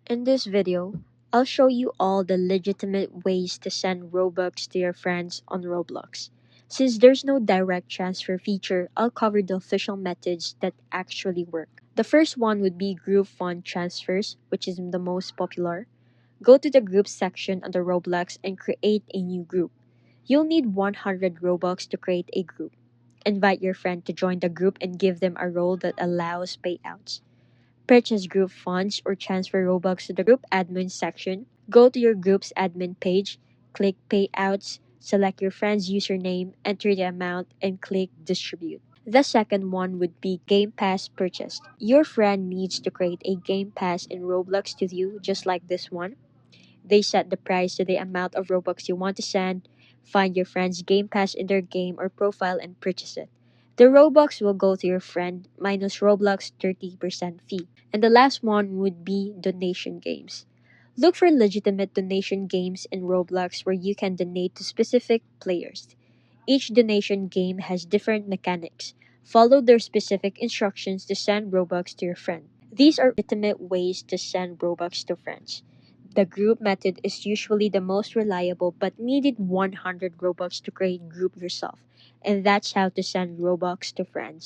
In this video, I'll show you all the legitimate ways to send Robux to your friends on Roblox. Since there's no direct transfer feature, I'll cover the official methods that actually work. The first one would be group fund transfers, which is the most popular. Go to the group section on the Roblox and create a new group. You'll need 100 Robux to create a group. Invite your friend to join the group and give them a role that allows payouts. Purchase group funds or transfer Robux to the group admin section. Go to your group's admin page, click Payouts, select your friend's username, enter the amount, and click Distribute. The second one would be Game Pass purchased. Your friend needs to create a Game Pass in Roblox to view, just like this one. They set the price to the amount of Robux you want to send, find your friend's Game Pass in their game or profile, and purchase it. The Robux will go to your friend minus Roblox 30% fee. And the last one would be donation games. Look for legitimate donation games in Roblox where you can donate to specific players. Each donation game has different mechanics. Follow their specific instructions to send Robux to your friend. These are legitimate ways to send Robux to friends. The group method is usually the most reliable but needed 100 Robux to create group yourself. And that's how to send Robux to friends.